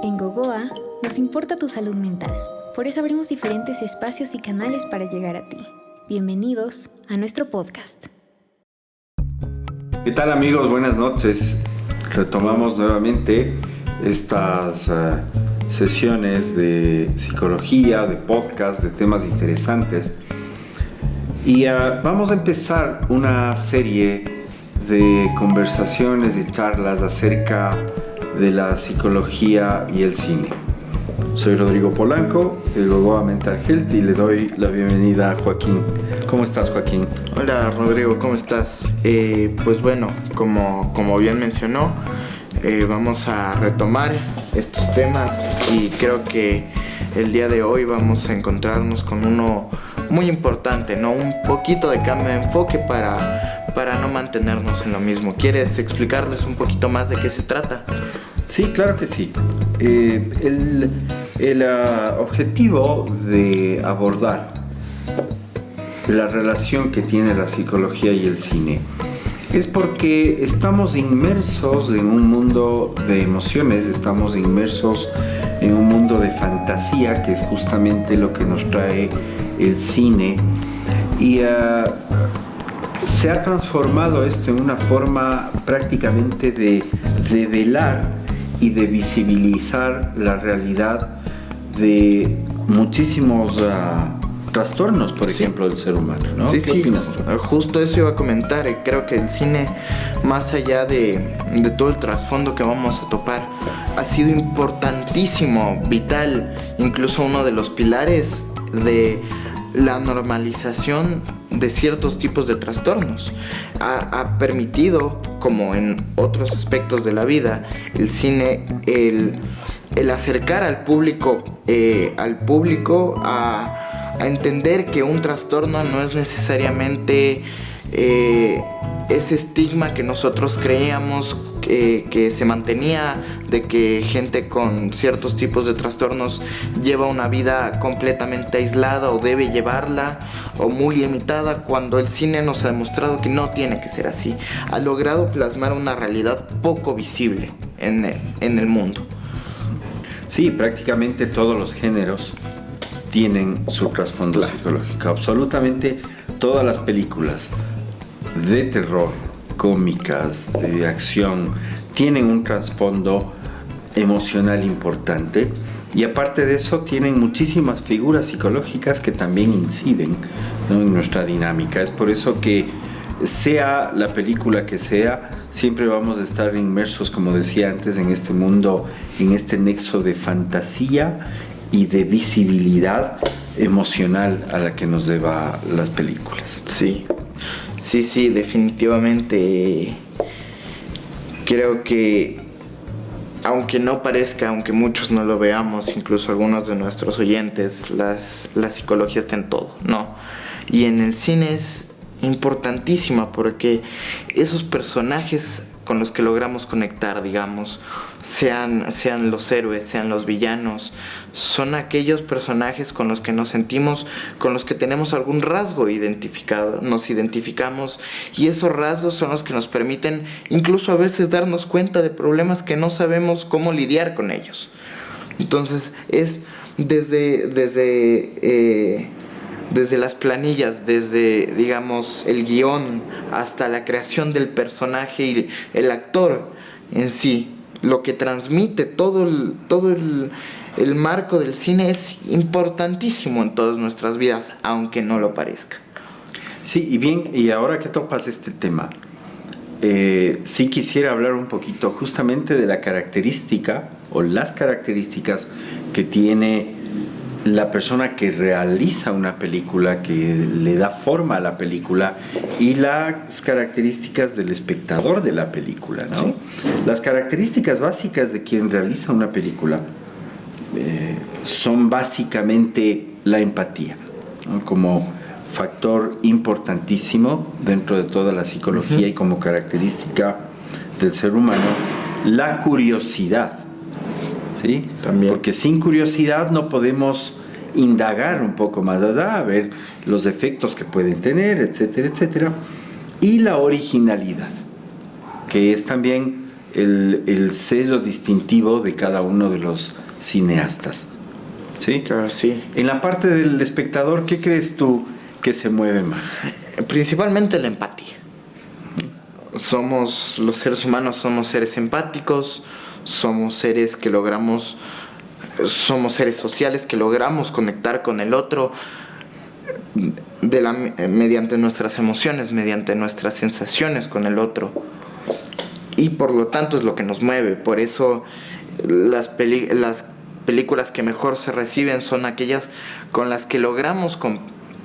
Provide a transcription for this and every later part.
En Gogoa nos importa tu salud mental. Por eso abrimos diferentes espacios y canales para llegar a ti. Bienvenidos a nuestro podcast. ¿Qué tal, amigos? Buenas noches. Retomamos nuevamente estas sesiones de psicología, de podcast, de temas interesantes. Y vamos a empezar una serie de conversaciones y charlas acerca de la psicología y el cine. Soy Rodrigo Polanco, de Gogoa Mental Health, y le doy la bienvenida a Joaquín. ¿Cómo estás, Joaquín? Hola, Rodrigo, ¿cómo estás? Pues bueno, como bien mencionó, vamos a retomar estos temas y creo que el día de hoy vamos a encontrarnos con uno muy importante, ¿no? Un poquito de cambio de enfoque para no mantenernos en lo mismo. ¿Quieres explicarles un poquito más de qué se trata? Sí, claro que sí. El objetivo de abordar la relación que tiene la psicología y el cine es porque estamos inmersos en un mundo de emociones, estamos inmersos en un mundo de fantasía, que es justamente lo que nos trae el cine, y se ha transformado esto en una forma prácticamente de develar y de visibilizar la realidad de muchísimos trastornos, por ejemplo, del ser humano, ¿no? Sí, ¿Qué opinas tú? Justo eso iba a comentar. Creo que el cine, más allá de todo el trasfondo que vamos a topar, ha sido importantísimo, vital, incluso uno de los pilares de la normalización de ciertos tipos de trastornos. Ha permitido, como en otros aspectos de la vida, el cine, el acercar al público a entender que un trastorno no es necesariamente ese estigma que nosotros creíamos que se mantenía, de que gente con ciertos tipos de trastornos lleva una vida completamente aislada o debe llevarla o muy limitada, cuando el cine nos ha demostrado que no tiene que ser así. Ha logrado plasmar una realidad poco visible en el mundo. Sí, prácticamente todos los géneros tienen su trasfondo psicológico. Absolutamente todas las películas de terror, cómicas, de acción, tienen un trasfondo emocional importante, y aparte de eso tienen muchísimas figuras psicológicas que también inciden, ¿no?, en nuestra dinámica. Es por eso que sea la película que sea, siempre vamos a estar inmersos, como decía antes, en este mundo, en este nexo de fantasía y de visibilidad emocional a la que nos lleva las películas. Sí, definitivamente. Creo que aunque no parezca, aunque muchos no lo veamos, incluso algunos de nuestros oyentes, la psicología está en todo, ¿no? Y en el cine es importantísima, porque esos personajes con los que logramos conectar, digamos, sean los héroes, sean los villanos, son aquellos personajes con los que nos sentimos, con los que tenemos algún rasgo identificado, nos identificamos, y esos rasgos son los que nos permiten incluso a veces darnos cuenta de problemas que no sabemos cómo lidiar con ellos. Entonces es desde las planillas, desde, digamos, el guión, hasta la creación del personaje y el actor en sí, lo que transmite todo el marco del cine es importantísimo en todas nuestras vidas, aunque no lo parezca. Sí, y ahora que topas este tema, sí quisiera hablar un poquito justamente de la característica o las características que tiene la persona que realiza una película, que le da forma a la película, y las características del espectador de la película, ¿no? Sí. Las características básicas de quien realiza una película son básicamente la empatía, ¿no?, como factor importantísimo dentro de toda la psicología, y como característica del ser humano, la curiosidad, ¿sí? También. Porque sin curiosidad no podemos indagar un poco más allá, a ver los efectos que pueden tener, etcétera, etcétera. Y la originalidad, que es también el sello distintivo de cada uno de los cineastas. ¿Sí? Claro, sí. En la parte del espectador, ¿qué crees tú que se mueve más? Principalmente la empatía. Los seres humanos somos seres empáticos, somos seres sociales que logramos conectar con el otro mediante nuestras emociones, mediante nuestras sensaciones con el otro. Y por lo tanto es lo que nos mueve. Por eso las películas que mejor se reciben son aquellas con las que logramos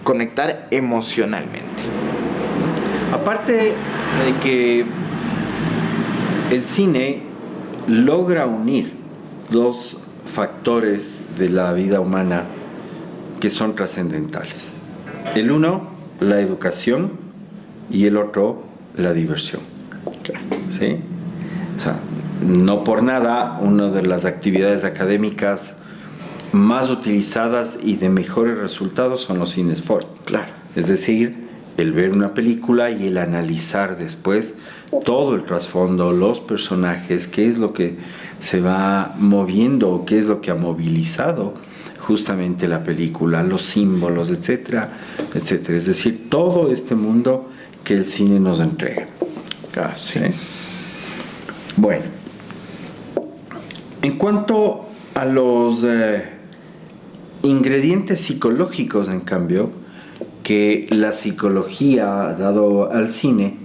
conectar emocionalmente. Aparte de que el cine logra unir dos factores de la vida humana que son trascendentales. El uno, la educación, y el otro, la diversión. ¿Sí? O sea, no por nada, una de las actividades académicas más utilizadas y de mejores resultados son los cines Ford. Claro. Es decir, el ver una película y el analizar después todo el trasfondo, los personajes, qué es lo que se va moviendo, qué es lo que ha movilizado justamente la película, los símbolos, etcétera, etcétera. Es decir, todo este mundo que el cine nos entrega. Sí. Bueno, en cuanto a los ingredientes psicológicos, en cambio, que la psicología ha dado al cine,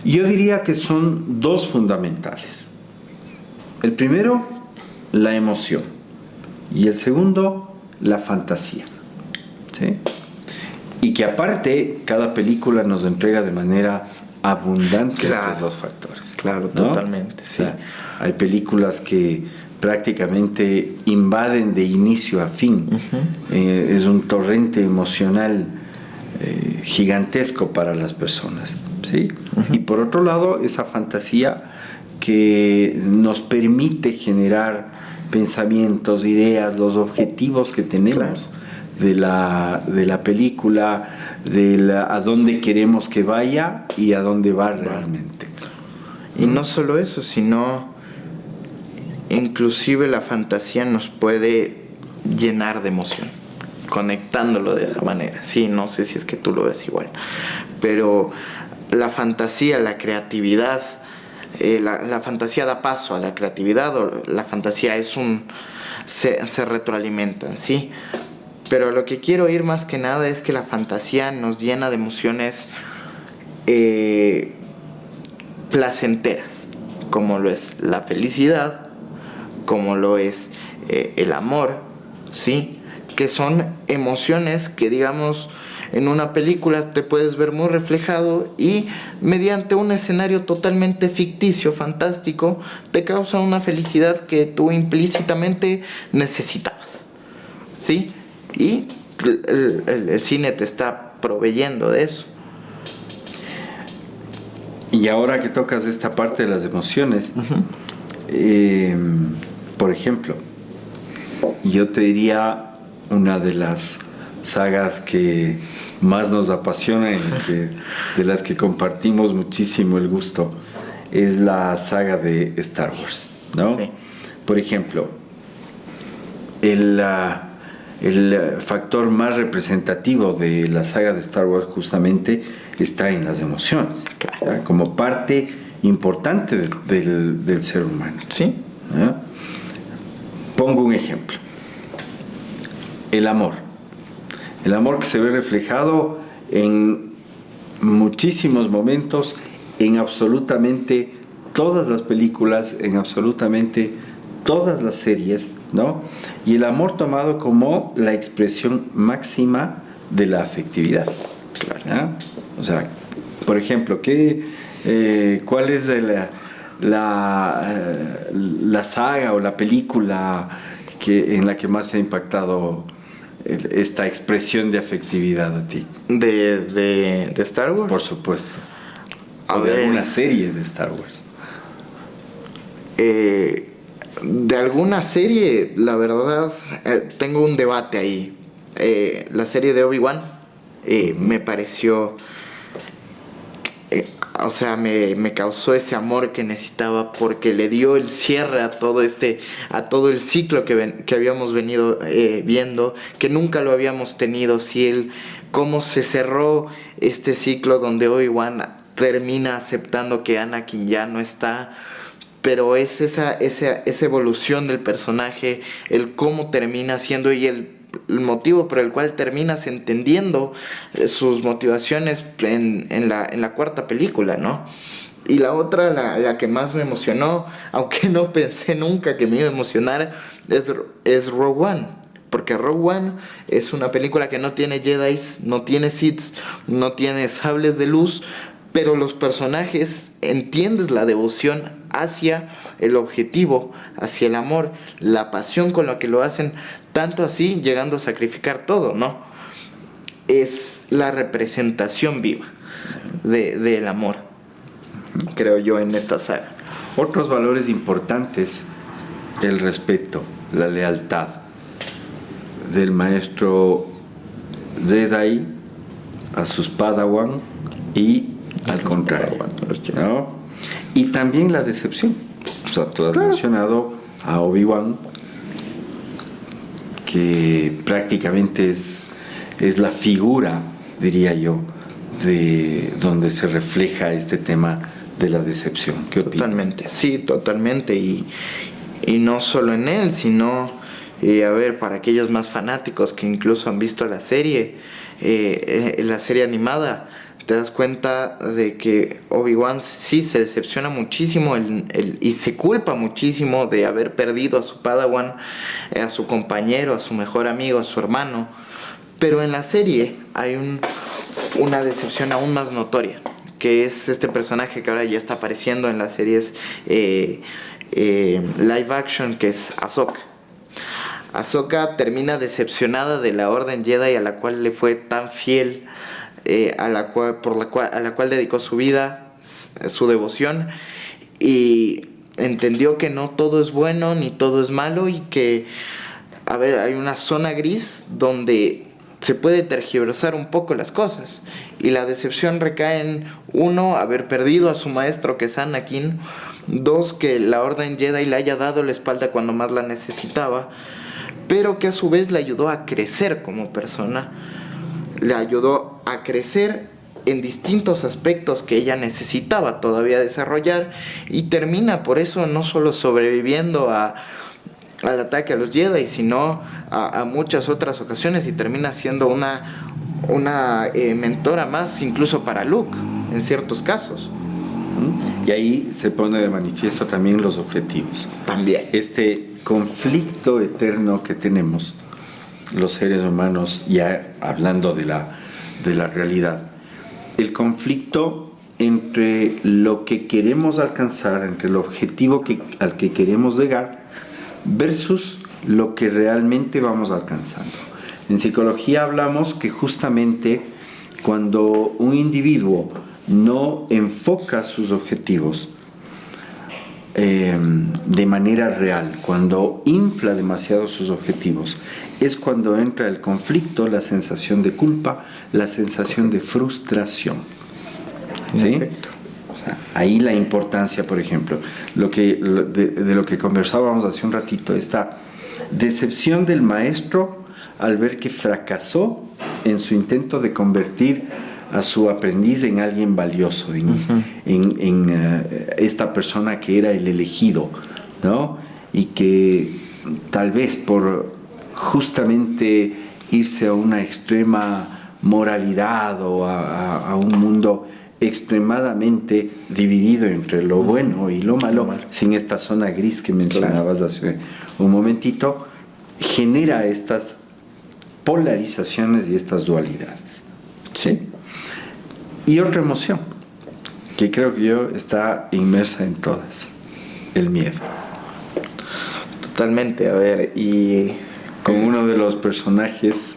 yo diría que son dos fundamentales. El primero, la emoción, y el segundo, la fantasía. ¿Sí? Y que aparte, cada película nos entrega de manera abundante estos dos factores. Claro, ¿no? totalmente, sí. O sea, hay películas que prácticamente invaden de inicio a fin. Uh-huh. Es un torrente emocional gigantesco para las personas, ¿sí? Uh-huh. Y por otro lado, esa fantasía que nos permite generar pensamientos, ideas, los objetivos que tenemos. Claro. de la película, a dónde queremos que vaya y a dónde va realmente. Y no solo eso, sino inclusive la fantasía nos puede llenar de emoción, conectándolo de esa manera. Sí, no sé si es que tú lo ves igual, pero la fantasía, la creatividad, la fantasía da paso a la creatividad, o la fantasía se retroalimentan, ¿sí? Pero lo que quiero oír más que nada es que la fantasía nos llena de emociones placenteras, como lo es la felicidad, como lo es el amor, ¿sí? Que son emociones que, digamos, en una película te puedes ver muy reflejado y mediante un escenario totalmente ficticio, fantástico, te causa una felicidad que tú implícitamente necesitabas, ¿sí? Y el cine te está proveyendo de eso. Y ahora que tocas esta parte de las emociones, uh-huh. Por ejemplo, yo te diría una de las sagas que más nos apasionan y de las que compartimos muchísimo el gusto, es la saga de Star Wars, ¿no? Sí. Por ejemplo, el factor más representativo de la saga de Star Wars justamente está en las emociones, claro. Como parte importante del ser humano. Sí. ¿Ya? Pongo un ejemplo. El amor. El amor que se ve reflejado en muchísimos momentos, en absolutamente todas las películas, en absolutamente todas las series, ¿no? Y el amor tomado como la expresión máxima de la afectividad. Claro. ¿Ya? O sea, por ejemplo, ¿cuál es la saga o la película en la que más te ha impactado esta expresión de afectividad a ti? ¿De Star Wars? Por supuesto. O de alguna serie de Star Wars. De alguna serie, la verdad, tengo un debate ahí. La serie de Obi-Wan me pareció o sea, me causó ese amor que necesitaba porque le dio el cierre a todo el ciclo que habíamos venido viendo, que nunca lo habíamos tenido. Cómo se cerró este ciclo donde Obi-Wan termina aceptando que Anakin ya no está, pero es esa evolución del personaje, el cómo termina siendo y el motivo por el cual terminas entendiendo sus motivaciones en la cuarta película, ¿no? Y la otra, la que más me emocionó, aunque no pensé nunca que me iba a emocionar, es Rogue One. Porque Rogue One es una película que no tiene Jedis, no tiene Siths, no tiene sables de luz, pero los personajes, entiendes la devoción hacia el objetivo, hacia el amor, la pasión con la que lo hacen, tanto así llegando a sacrificar todo, ¿no? Es la representación viva del amor, creo yo, en esta saga. Otros valores importantes: el respeto, la lealtad del maestro Jedi a sus Padawan y al contrario, ¿no? Y también la decepción. O sea, tú has mencionado a Obi-Wan, que prácticamente es la figura, diría yo, de donde se refleja este tema de la decepción. ¿Qué opinas? Totalmente, sí, totalmente. Y no solo en él, sino, a ver, para aquellos más fanáticos que incluso han visto la serie animada, te das cuenta de que Obi-Wan sí se decepciona muchísimo y se culpa muchísimo de haber perdido a su Padawan, a su compañero, a su mejor amigo, a su hermano. Pero en la serie hay una decepción aún más notoria, que es este personaje que ahora ya está apareciendo en las series live action, que es Ahsoka. Ahsoka termina decepcionada de la Orden Jedi a la cual le fue tan fiel, a la cual dedicó su vida, su devoción, y entendió que no todo es bueno ni todo es malo, y que, a ver, hay una zona gris donde se puede tergiversar un poco las cosas, y la decepción recae en, uno, haber perdido a su maestro, que es Anakin; dos, que la Orden Jedi le haya dado la espalda cuando más la necesitaba, pero que a su vez le ayudó a crecer como persona, le ayudó a crecer en distintos aspectos que ella necesitaba todavía desarrollar, y termina por eso no solo sobreviviendo al ataque a los Jedi, sino a muchas otras ocasiones, y termina siendo una mentora más incluso para Luke en ciertos casos. Y ahí se pone de manifiesto también los objetivos. También. Este conflicto eterno que tenemos los seres humanos, ya hablando de la realidad, el conflicto entre lo que queremos alcanzar, entre el objetivo al que queremos llegar, versus lo que realmente vamos alcanzando. En psicología hablamos que justamente cuando un individuo no enfoca sus objetivos de manera real, cuando infla demasiado sus objetivos, es cuando entra el conflicto, la sensación de culpa, la sensación de frustración. ¿Sí? O sea, ahí la importancia, por ejemplo, de lo que conversábamos hace un ratito, esta decepción del maestro al ver que fracasó en su intento de convertir a su aprendiz en alguien valioso, en esta persona que era el elegido, ¿no? Y que tal vez por justamente irse a una extrema moralidad o a un mundo extremadamente dividido entre lo bueno y lo malo, sin esta zona gris que mencionabas hace un momentito, genera estas polarizaciones y estas dualidades. ¿Sí? Y otra emoción, que creo que está inmersa en todas: el miedo. Totalmente, a ver, y con uno de los personajes,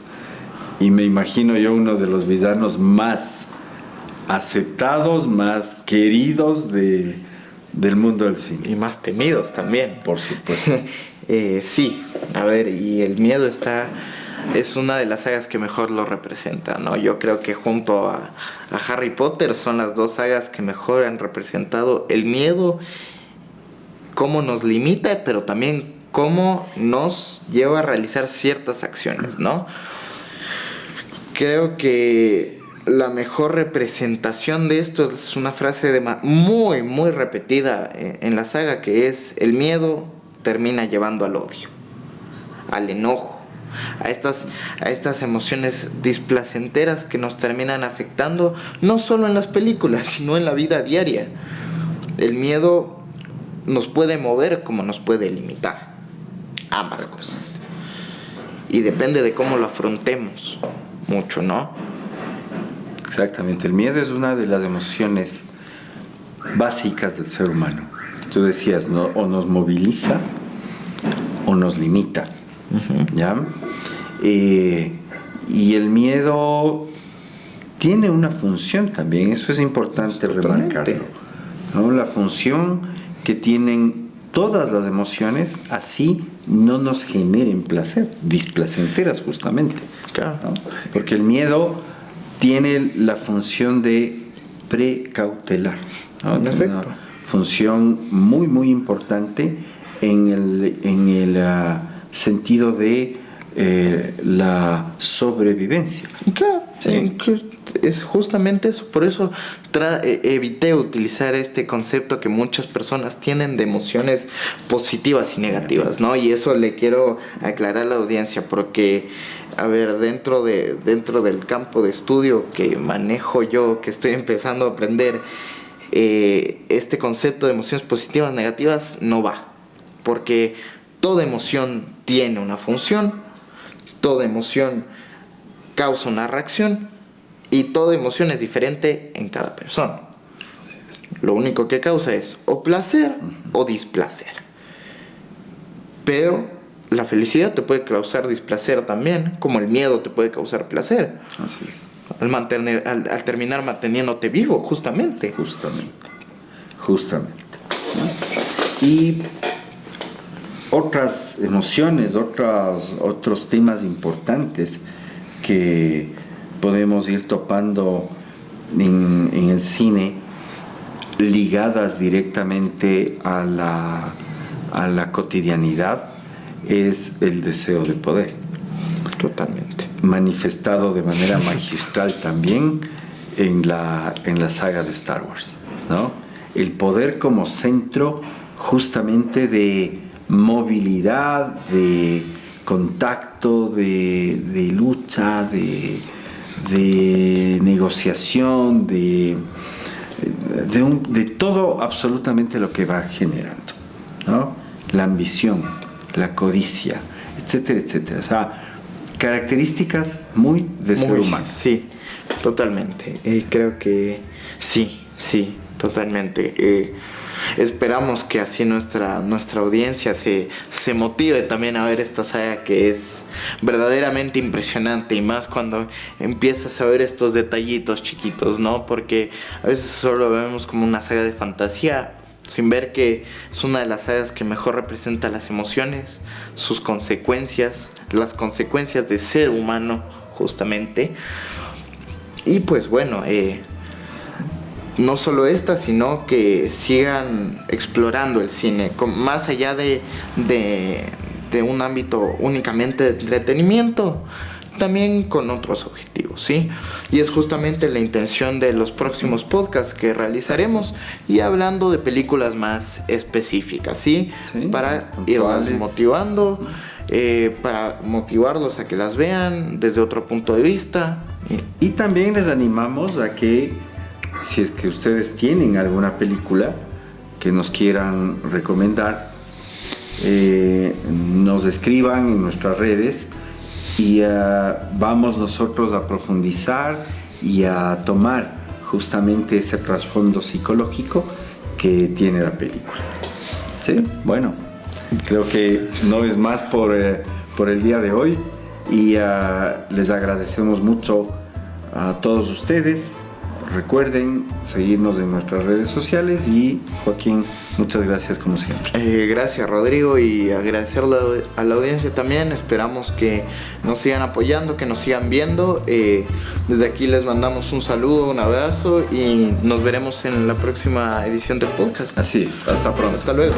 y me imagino yo uno de los villanos más aceptados, más queridos del mundo del cine. Y más temidos también. Por supuesto. Sí, a ver, y el miedo está es una de las sagas que mejor lo representa, ¿no? Yo creo que junto a Harry Potter son las dos sagas que mejor han representado el miedo, cómo nos limita, pero también cómo nos lleva a realizar ciertas acciones, ¿no? Creo que la mejor representación de esto es una frase muy, muy repetida en la saga, que es: el miedo termina llevando al odio, al enojo, a estas emociones displacenteras que nos terminan afectando no solo en las películas, sino en la vida diaria. El miedo nos puede mover como nos puede limitar, ambas cosas, y depende de cómo lo afrontemos mucho, ¿no? Exactamente, el miedo es una de las emociones básicas del ser humano. Tú decías, ¿no? O nos moviliza o nos limita. ¿Ya? Y el miedo tiene una función también, eso es importante remarcarlo, ¿no? La función que tienen todas las emociones, así no nos generen placer, displacenteras justamente. Claro. ¿No? Porque el miedo tiene la función de precautelar, ¿no? En efecto. Una función muy, muy importante en el sentido de la sobrevivencia. Claro, Sí. es justamente eso. Por eso evité utilizar este concepto que muchas personas tienen de emociones positivas y negativas, ¿no? Y eso le quiero aclarar a la audiencia, porque, a ver, dentro del campo de estudio que manejo yo, que estoy empezando a aprender, este concepto de emociones positivas, negativas, no va. Porque toda emoción tiene una función, toda emoción causa una reacción, y toda emoción es diferente en cada persona. Lo único que causa es o placer o displacer. Pero la felicidad te puede causar displacer también, como el miedo te puede causar placer. Así es. Al terminar manteniéndote vivo, justamente. Justamente. ¿No? Y otras emociones, otros temas importantes que podemos ir topando en el cine, ligadas directamente a la cotidianidad, es el deseo de poder. Totalmente. Manifestado de manera magistral también en la saga de Star Wars, ¿no? El poder como centro justamente de movilidad, de contacto, de lucha, de negociación, de todo absolutamente lo que va generando, ¿no? La ambición, la codicia, etcétera, etcétera. O sea, características muy de ser humano. Sí, totalmente. Creo que sí, totalmente. Esperamos que así nuestra audiencia se motive también a ver esta saga, que es verdaderamente impresionante, y más cuando empiezas a ver estos detallitos chiquitos, ¿no? Porque a veces solo vemos como una saga de fantasía, sin ver que es una de las sagas que mejor representa las emociones, sus consecuencias, las consecuencias de ser humano, justamente. Y pues bueno, no solo esta, sino que sigan explorando el cine, más allá de un ámbito únicamente de entretenimiento, también con otros objetivos, ¿sí? Y es justamente la intención de los próximos podcasts que realizaremos, y hablando de películas más específicas, ¿sí? Para irlas motivando, para motivarlos a que las vean desde otro punto de vista. Y también les animamos a que, si es que ustedes tienen alguna película que nos quieran recomendar, nos escriban en nuestras redes, y vamos nosotros a profundizar y a tomar justamente ese trasfondo psicológico que tiene la película. ¿Sí? Bueno, creo que no es más por el día de hoy, y les agradecemos mucho a todos ustedes recuerden seguirnos en nuestras redes sociales y Joaquín, muchas gracias como siempre. Gracias Rodrigo, y agradecerle a la audiencia también. Esperamos que nos sigan apoyando, que nos sigan viendo. Desde aquí les mandamos un saludo, un abrazo y nos veremos en la próxima edición del podcast. Así es, hasta pronto. Hasta luego.